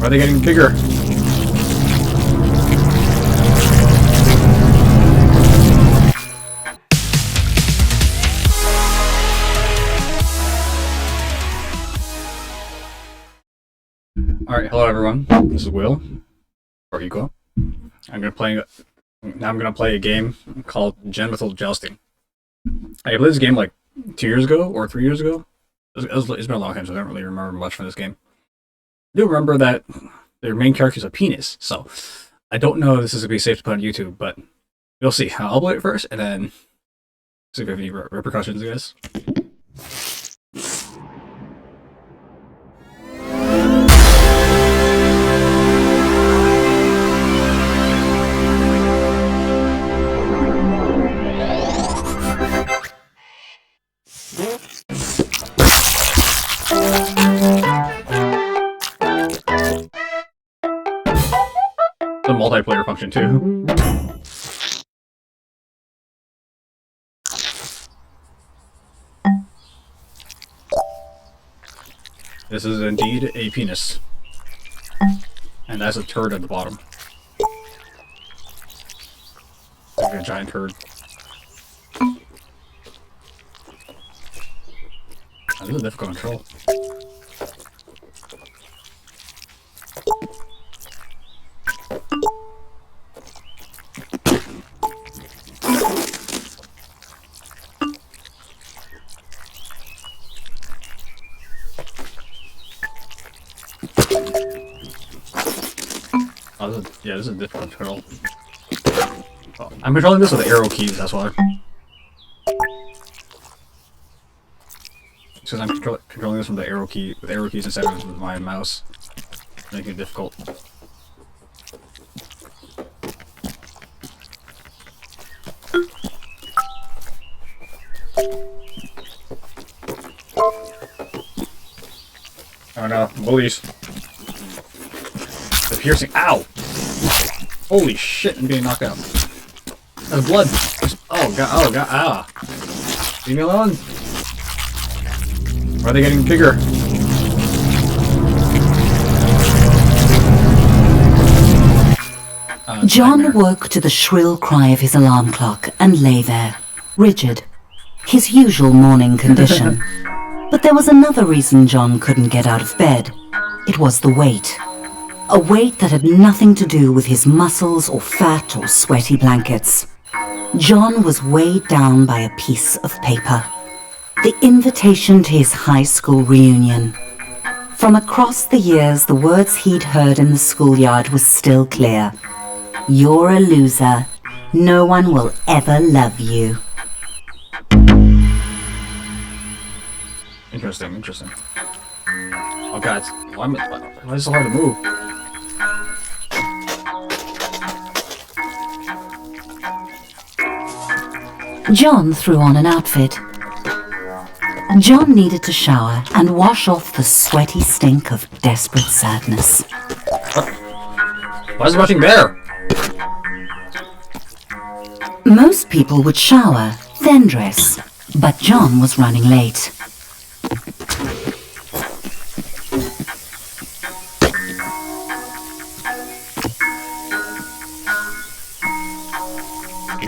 Are they getting bigger? Alright, hello everyone. This is Will, or Eco. I'm gonna play a game called Genital Jousting. I played this game like 2 years ago or 3 years ago. It's been a long time, so I don't really remember much from this game. I do remember that their main character is a penis, so I don't know if this is gonna be safe to put on YouTube, but we'll see. I'll upload it first, and then see if we have any repercussions, I guess. The multiplayer function too. This is indeed a penis. And that's a turd at the bottom. Like a giant turd. This is a difficult control. Oh, this is a difficult control. Oh, I'm controlling this with the arrow keys, that's why. Because I'm controlling this from the arrow key with arrow keys instead of with my mouse, making it difficult. Oh no, bullies. The piercing. Ow! Holy shit, I'm getting knocked out. That's blood. Oh god, ah. Leave me alone. Why are they getting bigger? John woke to the shrill cry of his alarm clock and lay there, rigid, his usual morning condition. But there was another reason John couldn't get out of bed. It was the weight. A weight that had nothing to do with his muscles or fat or sweaty blankets. John was weighed down by a piece of paper. The invitation to his high school reunion. From across the years, the words he'd heard in the schoolyard was still clear. You're a loser. No one will ever love you. Interesting. Oh god, why is it so hard to move? John threw on an outfit. John needed to shower and wash off the sweaty stink of desperate sadness. Why is it rushing there? Most people would shower, then dress, but John was running late.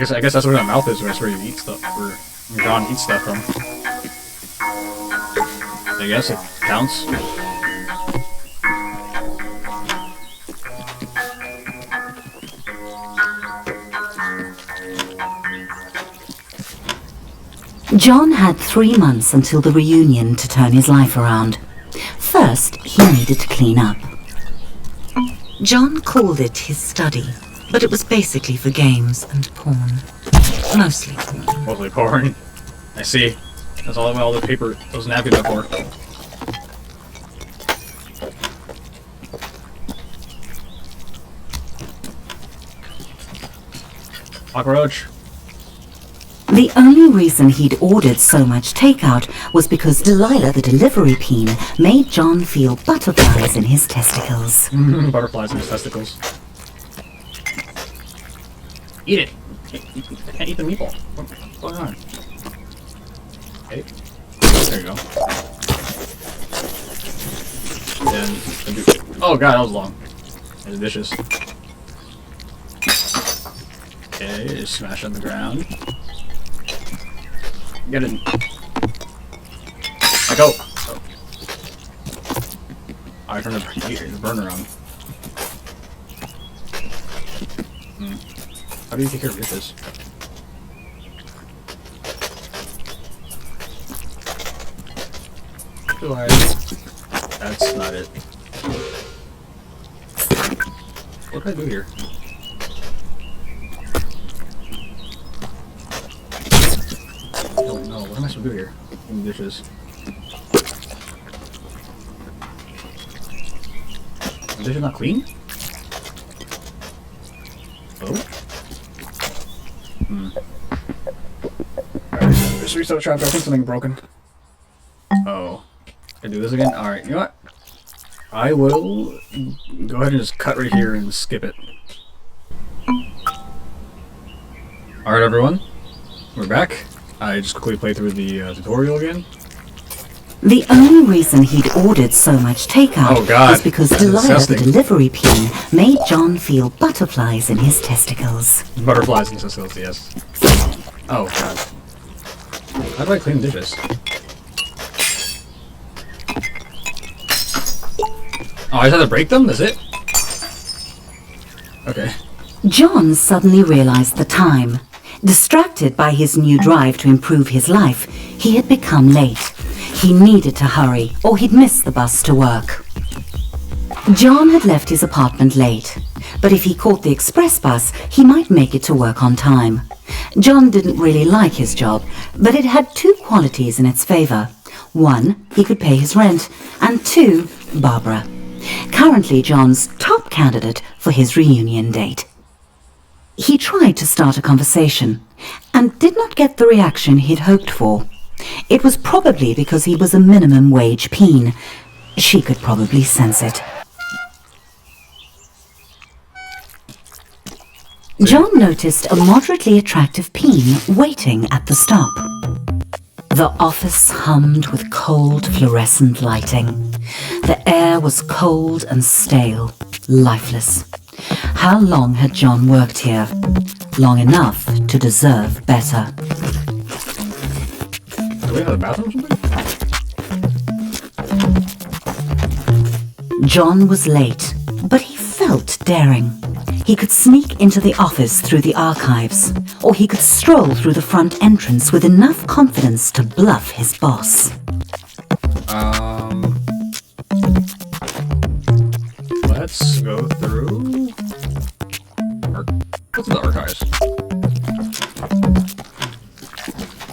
I guess that's where that mouth is. That's where you eat stuff. Where John eats stuff from. I guess it counts. John had 3 months until the reunion to turn his life around. First, he needed to clean up. John called it his study, but it was basically for games and porn. Mostly porn. Mostly porn. I see. That's all the paper, those napkins are for. Cockroach. The only reason he'd ordered so much takeout was because Delilah, the delivery peen, made John feel butterflies in his testicles. Butterflies in his testicles. Eat it! I can't eat the meatball. What's going on? Okay. There you go. Then, oh god, that was long. And the dishes. Okay, just smash on the ground. Get it. Let go. Oh. I turned the burner on. How do you take care of dishes? Do I? That's not it. What can I do here? I don't know. What am I supposed to do here? In the dishes. The dish is not clean? Oh? Alright, just restart the trap. I think something broken. Oh. Can I do this again? Alright, you know what? I will go ahead and just cut right here and skip it. Alright everyone, we're back. I just quickly played through the tutorial again. The only reason he'd ordered so much takeout was because Delilah, the delivery pin, made John feel butterflies in his testicles. Butterflies in his testicles, yes. Oh god. How do I clean the dishes? Oh, I just have to break them? That's it? Okay. John suddenly realized the time. Distracted by his new drive to improve his life, he had become late. He needed to hurry, or he'd miss the bus to work. John had left his apartment late, but if he caught the express bus, he might make it to work on time. John didn't really like his job, but it had two qualities in its favor. One, he could pay his rent, and two, Barbara. Currently John's top candidate for his reunion date. He tried to start a conversation, and did not get the reaction he'd hoped for. It was probably because he was a minimum wage peen. She could probably sense it. John noticed a moderately attractive peen waiting at the stop. The office hummed with cold fluorescent lighting. The air was cold and stale, lifeless. How long had John worked here? Long enough to deserve better. Do we have a bathroom or something? John was late, but he felt daring. He could sneak into the office through the archives, or he could stroll through the front entrance with enough confidence to bluff his boss. Let's go through... What's the archives?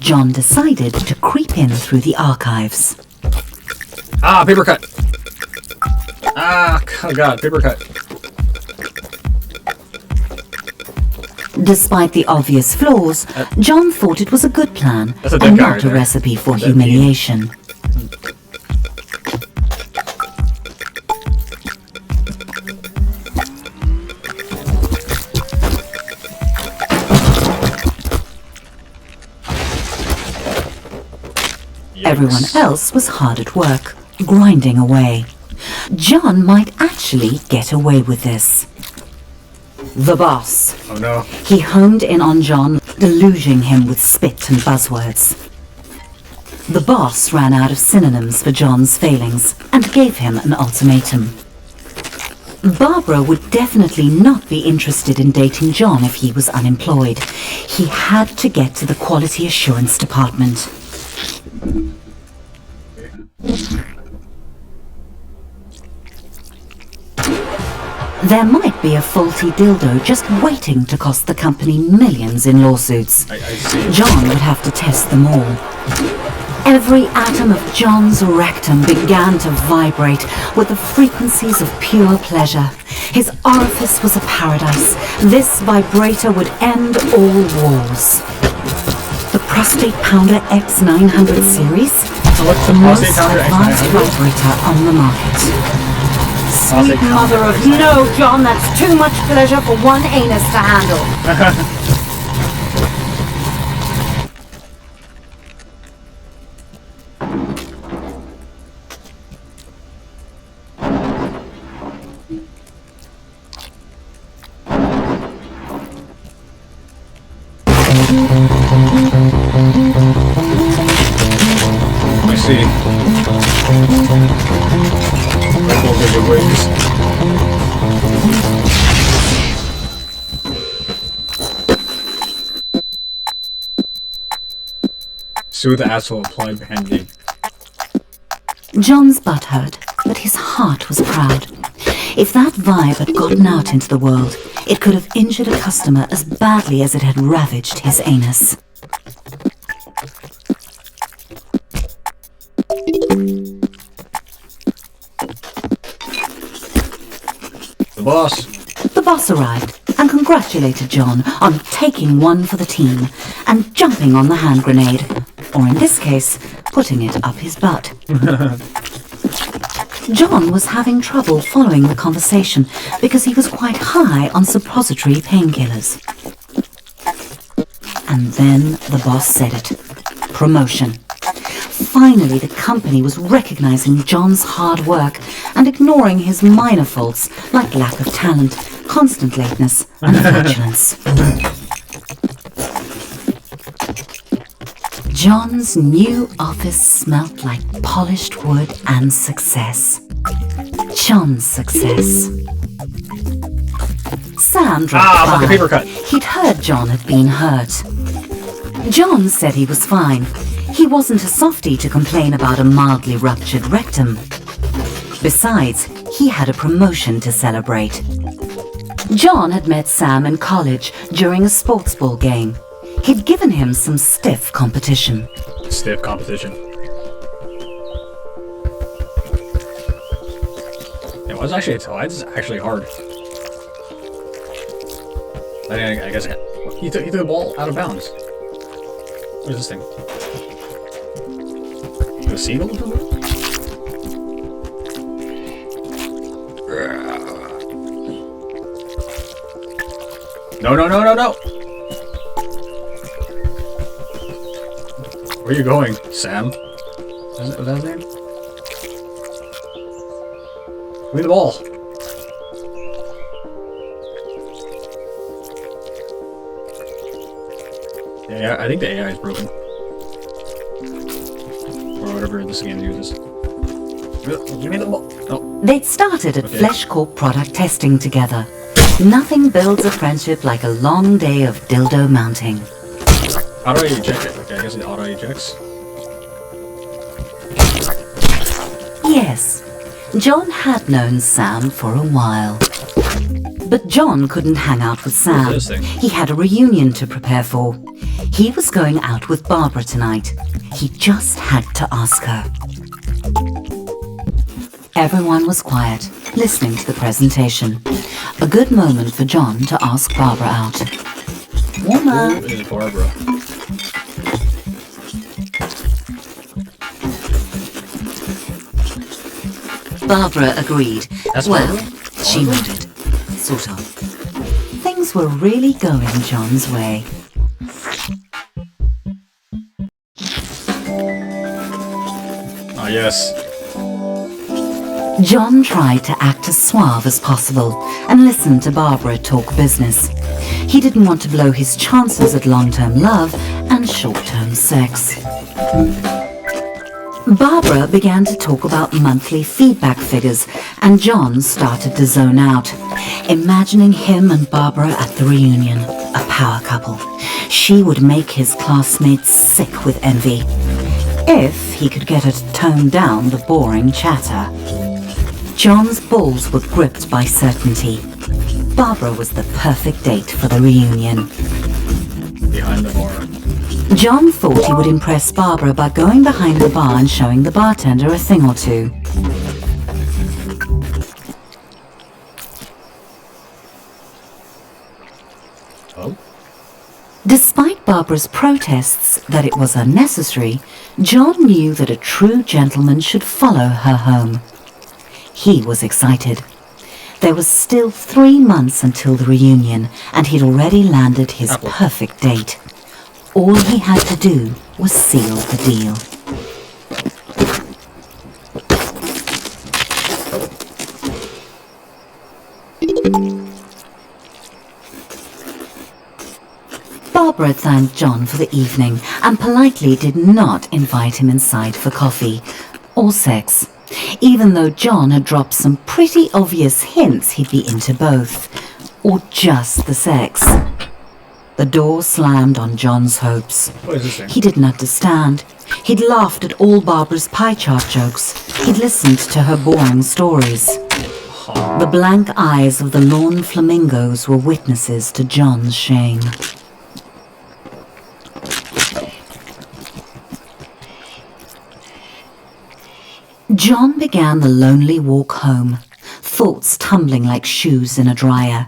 John decided to creep in through the archives. Ah, paper cut! Ah, oh god, paper cut. Despite the obvious flaws, John thought it was a good plan and not a recipe for humiliation. Everyone else was hard at work, grinding away. John might actually get away with this. The boss. Oh no. He honed in on John, deluging him with spit and buzzwords. The boss ran out of synonyms for John's failings and gave him an ultimatum. Barbara would definitely not be interested in dating John if he was unemployed. He had to get to the quality assurance department. There might be a faulty dildo just waiting to cost the company millions in lawsuits. I see. John would have to test them all. Every atom of John's rectum began to vibrate with the frequencies of pure pleasure. His orifice was a paradise. This vibrator would end all wars. The Prostate Pounder X900 series, the most advanced vibrator on the market. Sweet mother of no, John, that's too much pleasure for one anus to handle. with your wings. Soothe the asshole applied behind me. John's butt hurt, but his heart was proud. If that vibe had gotten out into the world, it could have injured a customer as badly as it had ravaged his anus. The boss. The boss arrived and congratulated John on taking one for the team and jumping on the hand grenade, or in this case, putting it up his butt. John was having trouble following the conversation because he was quite high on suppository painkillers. And then the boss said it. Promotion. Finally, the company was recognizing John's hard work and ignoring his minor faults like lack of talent, constant lateness, and flatulence. John's new office smelt like polished wood and success. John's success. Sam dropped fucking by. paper cut. He'd heard John had been hurt. John said he was fine. He wasn't a softie to complain about a mildly ruptured rectum. Besides, he had a promotion to celebrate. John had met Sam in college during a sports ball game. He'd given him some stiff competition. Stiff competition. It was actually, it's actually hard. I guess he took the ball out of bounds. What is this thing? A seagull or something? No, no, no, no, no! Where are you going, Sam? Was that his name? Give me the ball. Yeah, I think the AI is broken. Or whatever this game uses. Give me the ball. No. They'd started at Flesh Corp product testing together. Nothing builds a friendship like a long day of dildo mounting. How do I eject it? Okay, I guess it auto ejects. Yes, John had known Sam for a while. But John couldn't hang out with Sam. What's this thing? He had a reunion to prepare for. He was going out with Barbara tonight. He just had to ask her. Everyone was quiet, listening to the presentation. A good moment for John to ask Barbara out. Woman. Who is Barbara? Barbara agreed. That's well, Barbara? she nodded. Sort of. Things were really going John's way. Ah, yes. John tried to act as suave as possible and listen to Barbara talk business. He didn't want to blow his chances at long-term love and short-term sex. Barbara began to talk about monthly feedback figures, and John started to zone out, imagining him and Barbara at the reunion, a power couple. She would make his classmates sick with envy, if he could get her to tone down the boring chatter. John's balls were gripped by certainty. Barbara was the perfect date for the reunion. Behind the bar. John thought he would impress Barbara by going behind the bar and showing the bartender a thing or two. Oh? Despite Barbara's protests that it was unnecessary, John knew that a true gentleman should follow her home. He was excited. There was still 3 months until the reunion, and he'd already landed his perfect date. All he had to do was seal the deal. Barbara thanked John for the evening and politely did not invite him inside for coffee or sex. even though John had dropped some pretty obvious hints he'd be into both, or just the sex. The door slammed on John's hopes. What is this thing? He didn't understand. He'd laughed at all Barbara's pie chart jokes. He'd listened to her boring stories. The blank eyes of the lawn flamingos were witnesses to John's shame. John began the lonely walk home, thoughts tumbling like shoes in a dryer.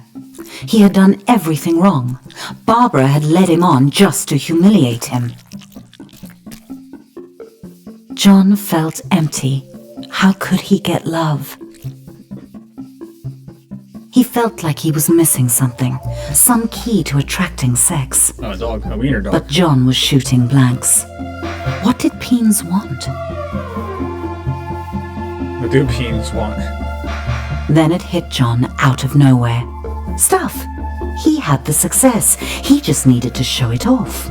He had done everything wrong. Barbara had led him on just to humiliate him. John felt empty. How could he get love? He felt like he was missing something, some key to attracting sex. Oh, a dog. A wiener dog. But John was shooting blanks. What did Peens want? What do Peens want? Then it hit John out of nowhere. Stuff. He had the success. He just needed to show it off.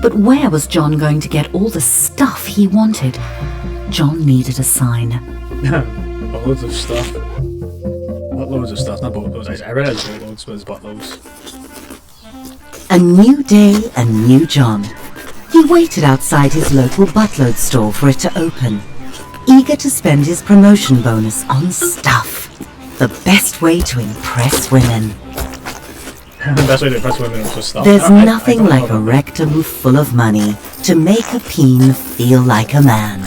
But where was John going to get all the stuff he wanted? John needed a sign. Boatloads of stuff. Buttloads of stuff, not boatloads. I read it as boatloads, but it's buttloads. A new day, a new John. He waited outside his local buttload store for it to open, eager to spend his promotion bonus on stuff. The best way to impress women. The best way to impress women is with stuff. There's nothing like a rectum full of money to make a peen feel like a man.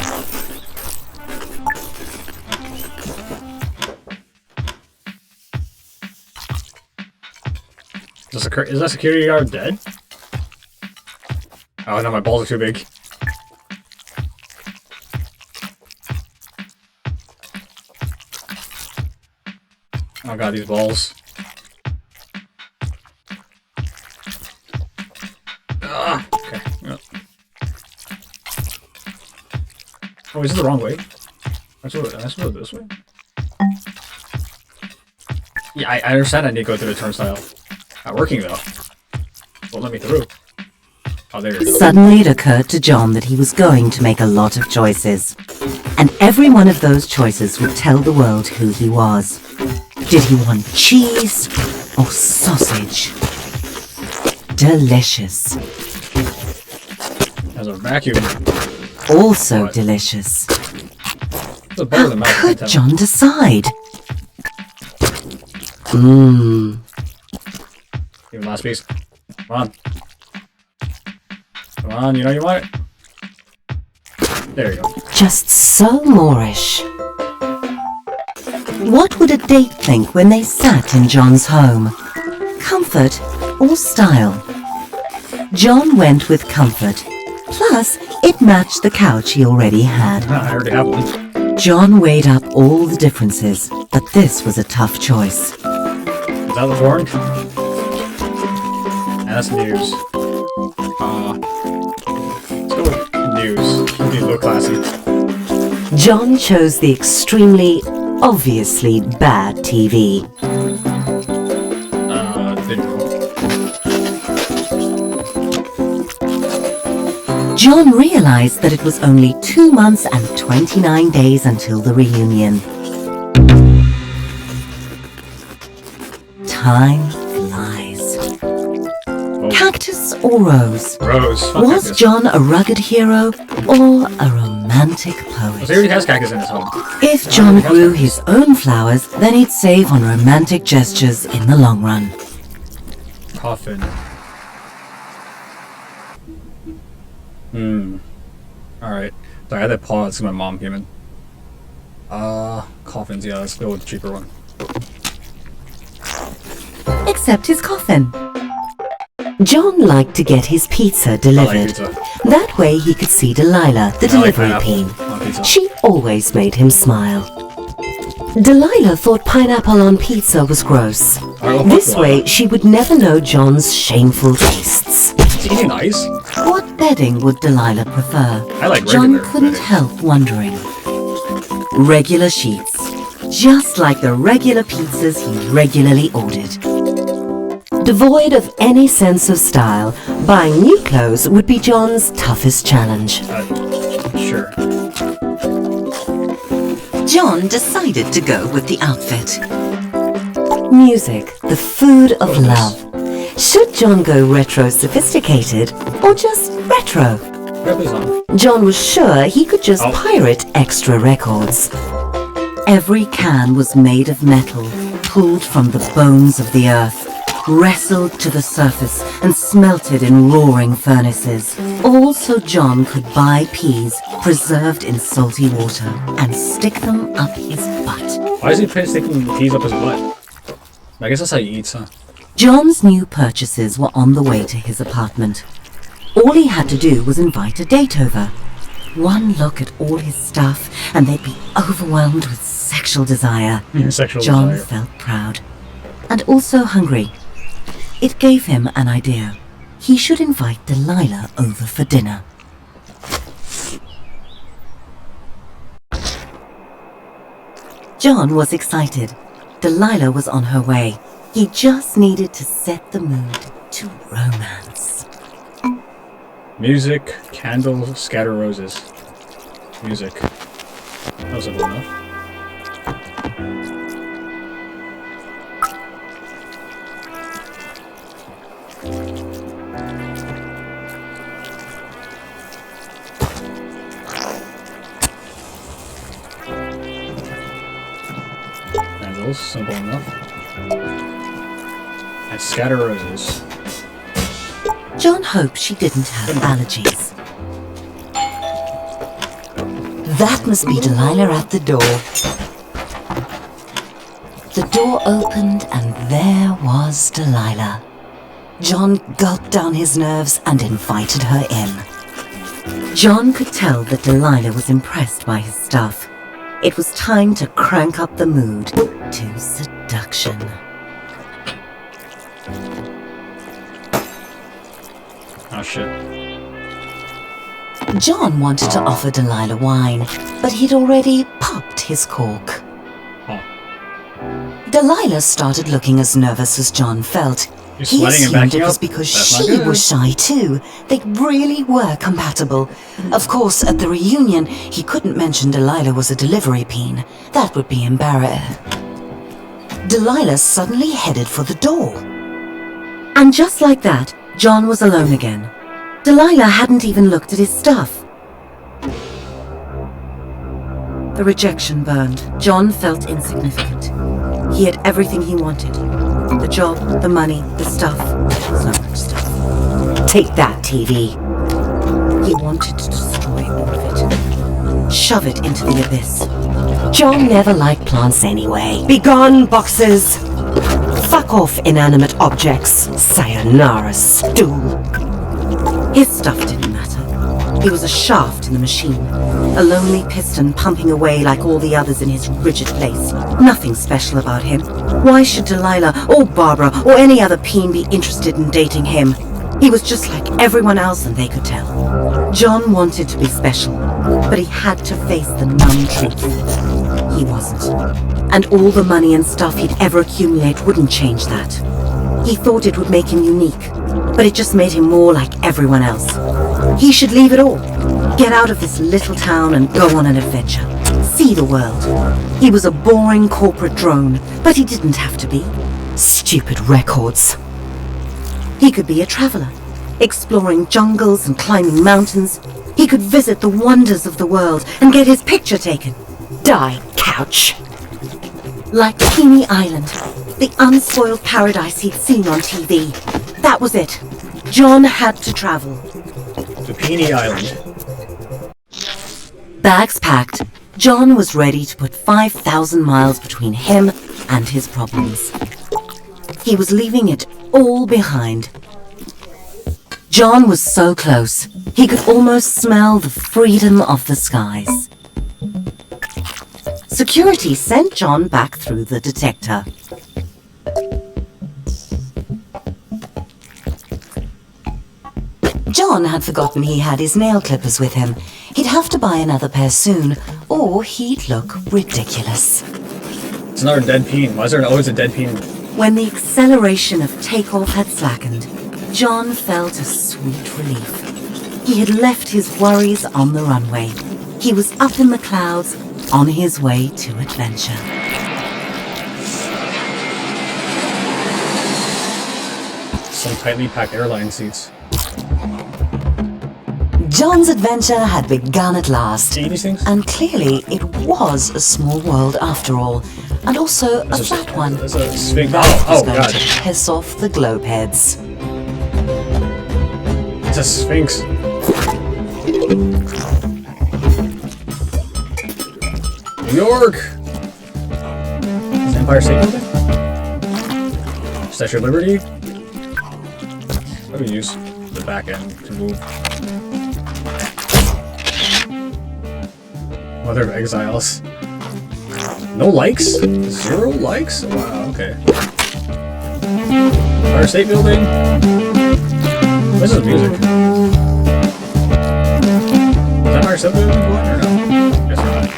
Is that security guard dead? Oh no, my balls are too big. Oh god, these balls. Okay. Yep. Oh, is it the wrong way? Am I supposed to go this way? Yeah, I understand I need to go through the turnstile. Not working though. Won't let me through. Oh, there you go. Suddenly it occurred to John that he was going to make a lot of choices. And every one of those choices would tell the world who he was. Did he want cheese or sausage? Delicious. There's a vacuum. Also What? delicious. There's a ball in the mouth. Could John decide? Mmm. Give me the last piece. Come on. Come on, you know you want it. There you go. Just so Moorish. What would a date think when they sat in John's home? Comfort or style? John went with comfort. Plus, it matched the couch he already had. I already have one. John weighed up all the differences, but this was a tough choice. Is that the orange? Yeah, that's news. Let's go with news. We need to look classy. John chose the extremely, obviously bad TV. Digital. John realized that it was only 2 months and 29 days until the reunion. Time flies. Oh. Cactus or rose? Rose. Fuck Was cactus. John a rugged hero or a romantic poet? He already has cactus in his home. If John grew his own flowers, then he'd save on romantic gestures in the long run. Coffin. Alright. Sorry, I had to pause because my mom came in. Coffins, yeah, let's go with the cheaper one. Except his coffin. John liked to get his pizza I like delivered. pizza. That way he could see Delilah, the I like delivery pineapple peen. on pizza. She always made him smile. Delilah thought pineapple on pizza was gross. well, fuck This way, Delilah. she would never know John's shameful tastes. Is he eating ice? What bedding would Delilah prefer? I like John regular couldn't bedding. help wondering. Regular sheets. Just like the regular pizzas he regularly ordered. Devoid of any sense of style, buying new clothes would be John's toughest challenge. Sure. John decided to go with the outfit. Music, the food of love. Should John go retro-sophisticated or just retro? John was sure he could just pirate extra records. Every can was made of metal, pulled from the bones of the earth, wrestled to the surface and smelted in roaring furnaces. All so John could buy peas preserved in salty water and stick them up his butt. Why is he sticking peas up his butt? I guess that's how he eats, huh? John's new purchases were on the way to his apartment. All he had to do was invite a date over. One look at all his stuff and they'd be overwhelmed with sexual desire. John felt proud and also hungry. It gave him an idea. He should invite Delilah over for dinner. John was excited. Delilah was on her way. He just needed to set the mood to romance. Music, candles, scatter roses. Music. That was simple enough. Candles, simple enough. And scatter roses. John hoped she didn't have allergies. That must be Delilah at the door. The door opened and there was Delilah. John gulped down his nerves and invited her in. John could tell that Delilah was impressed by his stuff. It was time to crank up the mood to seduction. Oh shit. John wanted to offer Delilah wine, but he'd already popped his cork. Delilah started looking as nervous as John felt. He assumed it was because she was shy too. They really were compatible. Of course, at the reunion, he couldn't mention Delilah was a delivery peen. That would be embarrassing. Delilah suddenly headed for the door. And just like that, John was alone again. Delilah hadn't even looked at his stuff. The rejection burned. John felt insignificant. He had everything he wanted. The job, the money, the stuff. So much stuff. Take that, TV. He wanted to destroy all of it. Shove it into the abyss. John never liked plants anyway. Begone, boxes! Fuck off, inanimate objects. Sayonara, stool. His stuff didn't matter. He was a shaft in the machine. A lonely piston pumping away like all the others in his rigid place. Nothing special about him. Why should Delilah or Barbara or any other peen be interested in dating him? He was just like everyone else and they could tell. John wanted to be special, but he had to face the numb truth. He wasn't. And all the money and stuff he'd ever accumulate wouldn't change that. He thought it would make him unique, but it just made him more like everyone else. He should leave it all. Get out of this little town and go on an adventure. See the world. He was a boring corporate drone, but he didn't have to be. Stupid records. He could be a traveler, exploring jungles and climbing mountains. He could visit the wonders of the world and get his picture taken. Die, couch. Like Peony Island, the unspoiled paradise he'd seen on TV. That was it. John had to travel. To Peony Island. Bags packed, John was ready to put 5,000 miles between him and his problems. He was leaving it all behind. John was so close, he could almost smell the freedom of the skies. Security sent John back through the detector. John had forgotten he had his nail clippers with him. He'd have to buy another pair soon, or he'd look ridiculous. It's another dead peen. Why is there always a dead peen? When the acceleration of takeoff had slackened, John felt a sweet relief. He had left his worries on the runway. He was up in the clouds, on his way to adventure. Some tightly packed airline seats. John's adventure had begun at last, See these things? and clearly it was a small world after all, and also a flat one. There's a sphinx. That was Oh going god. to piss off the globeheads. It's a sphinx. New York! Is Empire State Building? Statue of Liberty? Let me use the back end to move. Mother of Exiles. No likes? 0 likes? Wow, okay. Empire State Building? What's this music? Is that Empire State Building going or no? Guess not.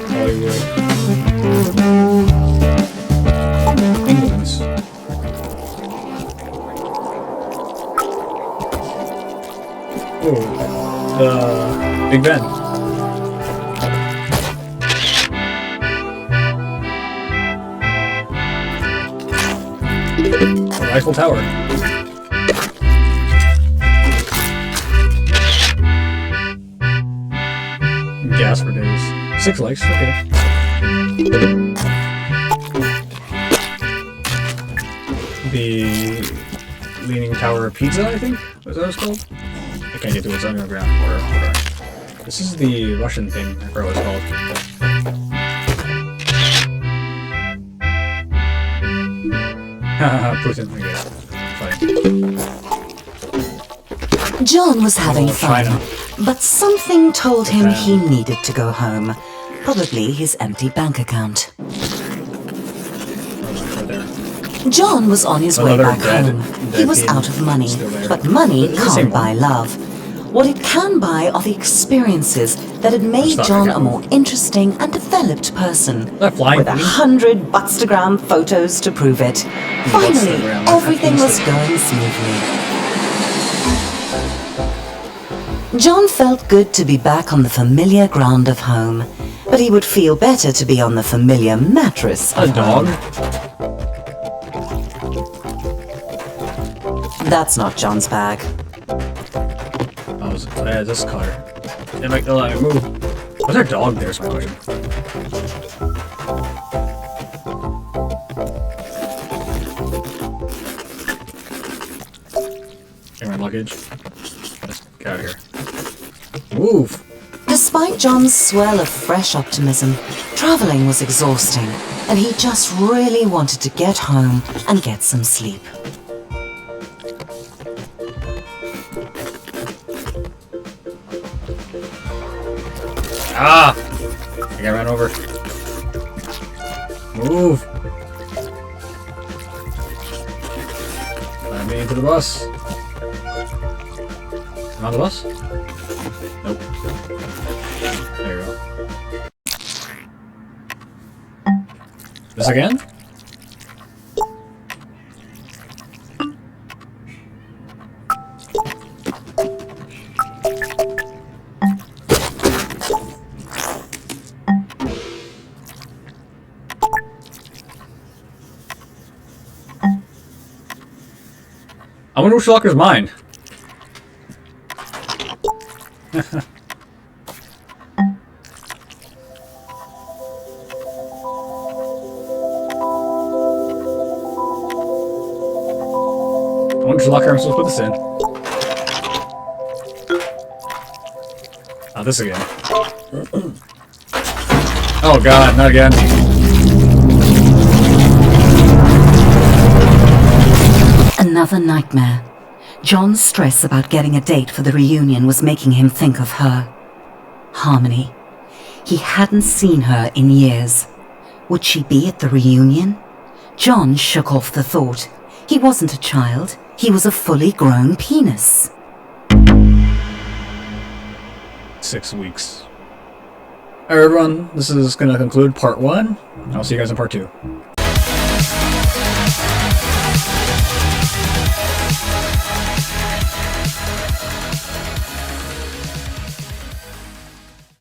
Hollywood. England's. Oh, Big Ben. The Eiffel Tower. Gas for days. 6 likes, okay. The Leaning Tower of Pizza, I think? Is that what it's called? I can't get to it, it's underground. Whatever. This is the Russian thing, I forgot what it's called. Haha, Putin, I guess. Funny. John was having Oh, fun, China. but something told him Japan. he needed to go home. Probably his empty bank account. Right there. John was on his way Another back dead- home. He dead was being out of money, still there. but money It's the same can't buy one. love. What it can buy are the experiences that had made Stop John again. a more interesting and developed person. That flying With thing? 100 Butstagram photos to prove it. Finally, Butstagram, everything was Instagram. going smoothly. John felt good to be back on the familiar ground of home, but he would feel better to be on the familiar mattress A of dog? home. That's not John's bag. Oh, yeah, this car. They make the line move. Was there a dog there? Is my question. Get my luggage. Let's get out of here. Move! Despite John's swell of fresh optimism, traveling was exhausting, and he just really wanted to get home and get some sleep. Ah! I got ran over. Move! Let me into the bus. Am I on the bus? Nope. There you go. This again? I wonder which locker's mine. I wonder which locker I'm supposed to put this in. Oh, this again. Oh god, not again. Another nightmare. John's stress about getting a date for the reunion was making him think of her. Harmony. He hadn't seen her in years. Would she be at the reunion? John shook off the thought. He wasn't a child. He was a fully grown penis. 6 weeks. Alright, everyone, this is going to conclude part 1. I'll see you guys in part 2.